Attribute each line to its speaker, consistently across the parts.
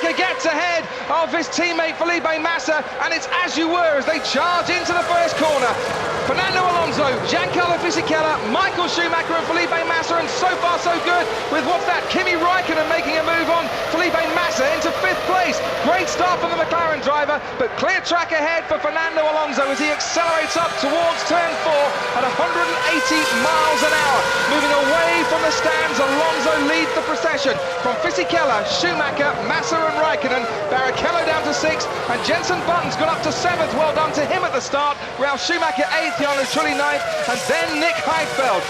Speaker 1: Schumacher gets ahead of his teammate Felipe Massa, and it's as you were as they charge into the first corner. Fernando Alonso, Giancarlo Fisichella, Michael Schumacher and Felipe Massa, and so far so good with what's that? Kimi Raikkonen making a move on Felipe Massa into 5th place. Great start from the McLaren driver, but clear track ahead for Fernando Alonso as he accelerates up towards turn 4 at 180 miles an hour. Moving away from the stands, Alonso leads the procession from Fisichella, Schumacher, Massa and Raikkonen. Barrichello down to 6th, and Jenson Button's gone up to 7th. Well done to him at the start. Ralf Schumacher 8th, Jarno Trulli 9th, and then Nick Heidfeld.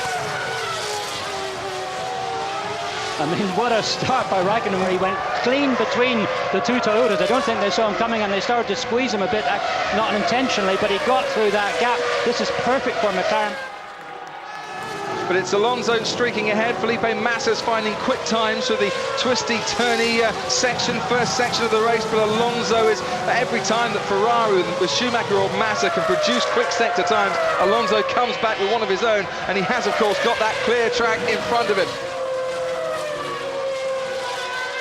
Speaker 2: I mean, what a start by Raikkonen where he went clean between the two Toyotas. I don't think they saw him coming, and they started to squeeze him a bit, not intentionally, but he got through that gap. This is perfect for McLaren.
Speaker 1: But it's Alonso streaking ahead. Felipe Massa's finding quick times for the twisty, turny first section of the race. But Alonso is, every time that Ferrari with Schumacher or Massa can produce quick sector times, Alonso comes back with one of his own, and he has, of course, got that clear track in front of him.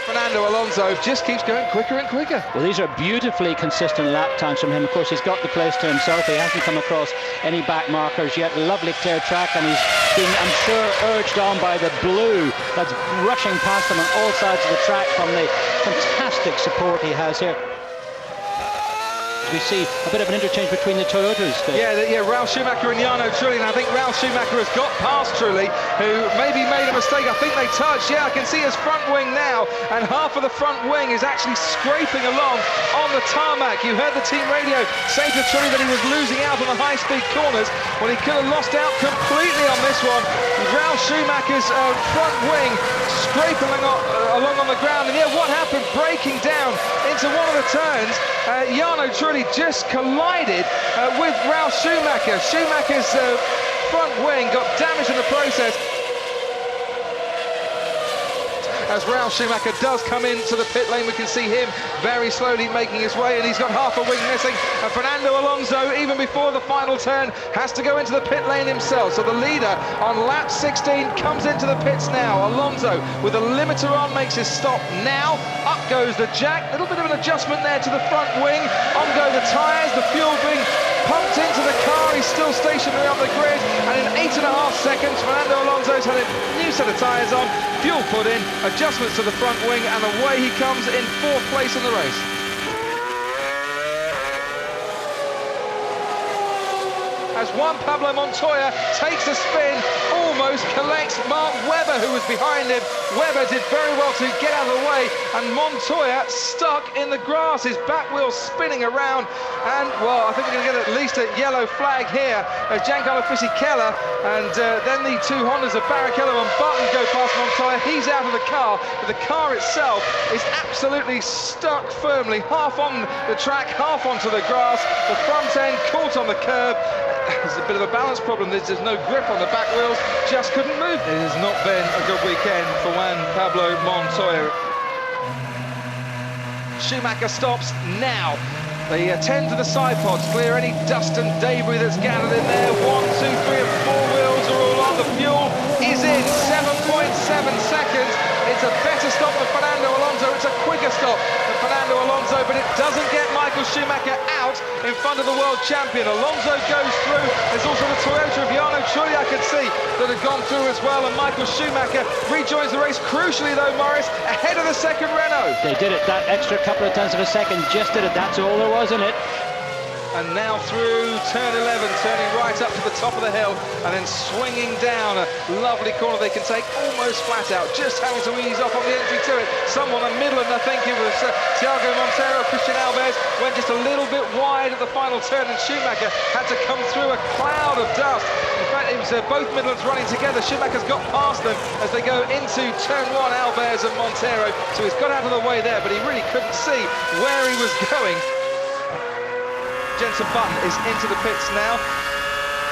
Speaker 1: Fernando Alonso just keeps going quicker and quicker.
Speaker 2: Well, these are beautifully consistent lap times from him. Of course, he's got the place to himself. He hasn't come across any back markers yet. Lovely clear track, and he's being, I'm sure, urged on by the blue that's rushing past him on all sides of the track from the fantastic support he has here. We see a bit of an interchange between the Toyotas.
Speaker 1: Yeah, Ralf Schumacher and Jarno Trulli, and I think Ralf Schumacher has got past Trulli, who maybe made a mistake. I think they touched. Yeah, I can see his front wing now, and half of the front wing is actually scraping along on the tarmac. You heard the team radio say to Trulli that he was losing out on the high-speed corners. Well, he could have lost out completely on this one. Ralf Schumacher's front wing scraping along on the ground, and yeah, what happened? Breaking down into one of the turns. Jarno Trulli just collided with Ralf Schumacher. Schumacher's front wing got damaged in the process. As Ralf Schumacher does come into the pit lane, we can see him very slowly making his way, and he's got half a wing missing. And Fernando Alonso, even before the final turn, has to go into the pit lane himself. So the leader on lap 16 comes into the pits now. Alonso, with the limiter on, makes his stop now. Up goes the jack. A little bit of an adjustment there to the front wing. On go the tyres. The fuel being pumped into the car. He's still stationary on the grid, and in 8.5 seconds, Fernando Alonso's had a new set of tyres on, fuel put in, adjustments to the front wing, and away he comes in 4th place in the race. As Juan Pablo Montoya takes a spin, almost collects Mark Webber, who was behind him. Webber did very well to get out of the way, and Montoya stuck in the grass, his back wheel spinning around. And, well, I think we're going to get at least a yellow flag here as Giancarlo Fisichella and then the two Hondas of Barrichello and Button go past Montoya. He's out of the car, but the car itself is absolutely stuck firmly, half on the track, half onto the grass. The front end caught on the curb. There's a bit of a balance problem. There's no grip on the back wheels, just couldn't move. It has not been a good weekend for Juan Pablo Montoya. Schumacher stops now. They attend to the side pods, clear any dust and debris that's gathered in there. 1, 2, 3 and 4 wheels are all on. The fuel is in 7.7 seconds. It's a better stop for Fernando Alonso. It's a quicker stop for Fernando Alonso, but it doesn't get Michael Schumacher out in front of the world champion. Alonso goes through. There's also the Toyota of Jarno Trulli, I could see, that had gone through as well, and Michael Schumacher rejoins the race. Crucially though, Morris, ahead of the second Renault.
Speaker 2: They did it, that extra couple of tenths of a second just did it. That's all there was in it.
Speaker 1: And now through turn 11, turning right up to the top of the hill, and then swinging down a lovely corner they can take almost flat out, just having to ease off on the entry to it. Someone in Midland, I think it was Thiago Montero, Christian Alves, went just a little bit wide at the final turn, and Schumacher had to come through a cloud of dust. In fact, it was both Midlands running together. Schumacher's got past them as they go into turn 1, Alves and Montero, so he's got out of the way there, but he really couldn't see where he was going. Jenson Button is into the pits now.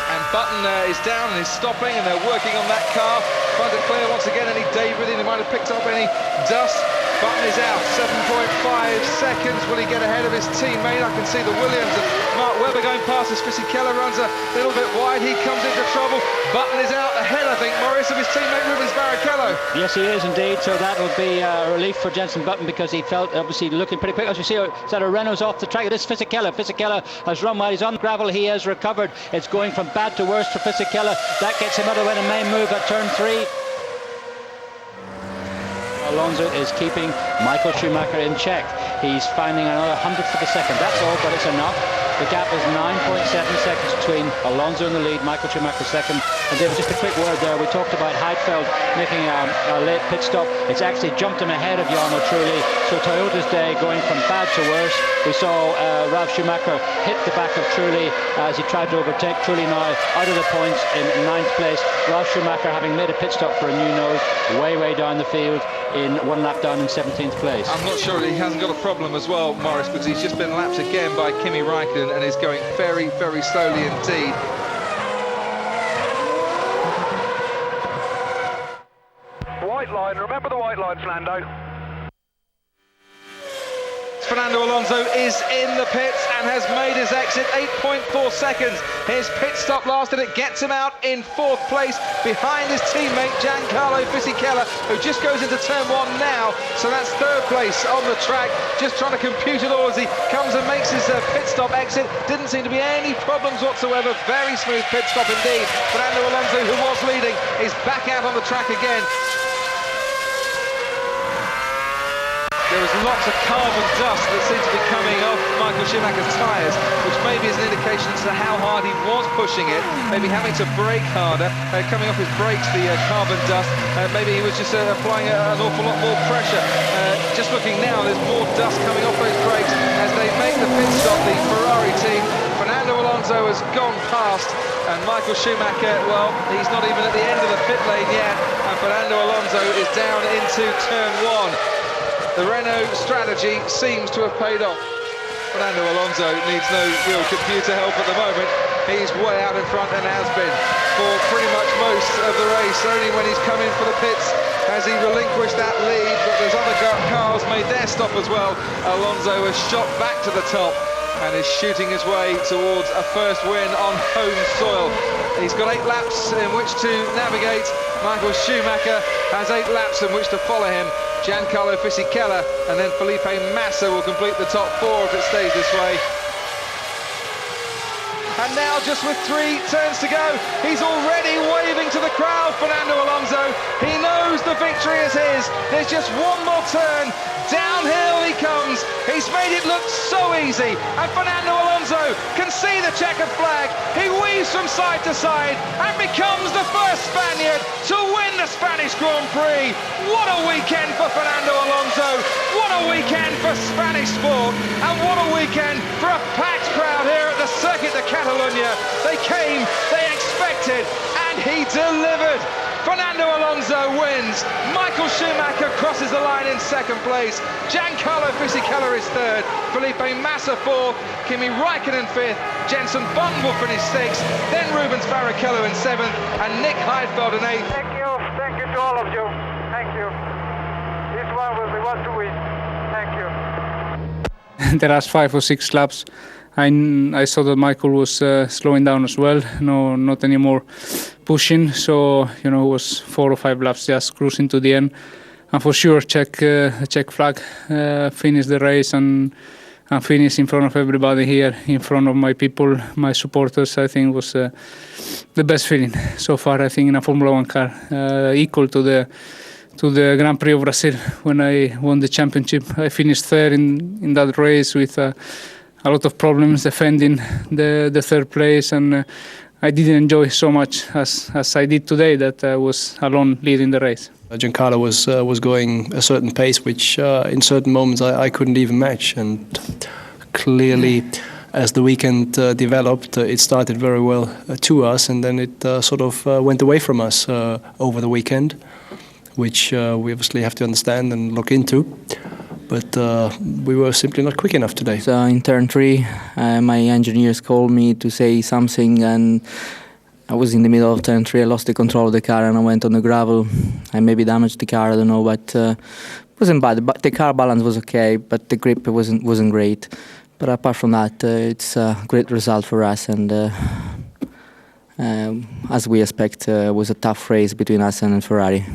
Speaker 1: And Button is down and is stopping, and they're working on that car. Trying to clear once again any debris. They might have picked up any dust. Button is out, 7.5 seconds. Will he get ahead of his teammate? I can see the Williams and Mark Webber going past as Fisichella runs a little bit wide. He comes into trouble. Button is out ahead, I think, Maurice, of his teammate Rubens Barrichello.
Speaker 2: Yes, he is indeed. So that will be a relief for Jenson Button, because he felt obviously looking pretty quick. As we see, Renault's off the track. It is Fisichella. Fisichella has run while he's on gravel. He has recovered. It's going from bad to worse for Fisichella. That gets him out of the way, the main move at turn 3. Alonso is keeping Michael Schumacher in check. He's finding another hundredth of a second. That's all, but it's enough. The gap is 9.7 seconds between Alonso in the lead, Michael Schumacher second. And David, just a quick word there. We talked about Heidfeld making a late pit stop. It's actually jumped him ahead of Jarno Trulli. So Toyota's day going from bad to worse. We saw Ralf Schumacher hit the back of Trulli as he tried to overtake Trulli, now out of the points in 9th place. Ralf Schumacher, having made a pit stop for a new nose, way down the field, in 1 lap down in 17th place.
Speaker 1: I'm not sure he hasn't got a problem as well, Maurice, because he's just been lapped again by Kimi Räikkönen and is going very slowly indeed.
Speaker 3: White line, remember the white line, Fernando.
Speaker 1: Fernando Alonso is in the pits and has made his exit. 8.4 seconds. His pit stop lasted. It gets him out in 4th place behind his teammate Giancarlo Fisichella, who just goes into turn 1 now. So that's 3rd place on the track. Just trying to compute it all as he comes and makes his pit stop exit. Didn't seem to be any problems whatsoever. Very smooth pit stop indeed. Fernando Alonso, who was leading, is back out on the track again. There was lots of carbon dust that seemed to be coming off Michael Schumacher's tyres, which maybe is an indication as to how hard he was pushing it, maybe having to brake harder, coming off his brakes, the carbon dust. Maybe he was just applying an awful lot more pressure. Just looking now, there's more dust coming off those brakes as they make the pit stop, the Ferrari team. Fernando Alonso has gone past, and Michael Schumacher, well, he's not even at the end of the pit lane yet, and Fernando Alonso is down into turn 1. The Renault strategy seems to have paid off. Fernando Alonso needs no real computer help at the moment. He's way out in front and has been for pretty much most of the race. Only when he's come in for the pits has he relinquished that lead, but there's other cars made their stop as well. Alonso has shot back to the top and is shooting his way towards a first win on home soil. He's got 8 laps in which to navigate. Michael Schumacher has 8 laps in which to follow him. Giancarlo Fisichella and then Felipe Massa will complete the top 4 if it stays this way. And now, just with 3 turns to go, he's already waving to the crowd, Fernando Alonso. He knows the victory is his. There's just 1 more turn. Downhill he comes. He's made it look so easy. And Fernando Alonso can see the checkered flag. He weaves from side to side and becomes the first Spaniard to win the Spanish Grand Prix. What a weekend for Fernando Alonso. What a weekend for Spanish sport. And what a weekend for a packed crowd here at the Circuit de Catalunya. They came, they expected, and he delivered. Fernando Alonso wins. Michael Schumacher crosses the line in 2nd place. Giancarlo Fisichella is 3rd. Felipe Massa 4th. Kimi Räikkönen 5th. Jenson Button will finish 6th. Then Rubens Barrichello in 7th. And Nick Heidfeld in 8th.
Speaker 3: Thank you to all of you. Thank you. This one was the one to win. Thank you.
Speaker 4: The last 5 or 6 laps, I saw that Michael was slowing down as well. No, not anymore pushing. So it was 4 or 5 laps just cruising to the end. And for sure, check flag, finish the race and finish in front of everybody here, in front of my people, my supporters. I think was the best feeling so far. I think in a Formula 1 car, equal to the Grand Prix of Brazil when I won the championship. I finished 3rd in that race with a lot of problems defending the 3rd place, and I didn't enjoy so much as I did today, that I was alone leading the race.
Speaker 5: Giancarlo was going a certain pace which in certain moments I couldn't even match, and clearly as the weekend developed, it started very well to us, and then it sort of went away from us over the weekend, which we obviously have to understand and look into. But we were simply not quick enough today.
Speaker 6: So in turn 3, my engineers called me to say something, and I was in the middle of turn 3, I lost the control of the car and I went on the gravel. I maybe damaged the car, I don't know, but it wasn't bad. But the car balance was okay, but the grip wasn't great. But apart from that, it's a great result for us, and as we expect, it was a tough race between us and Ferrari.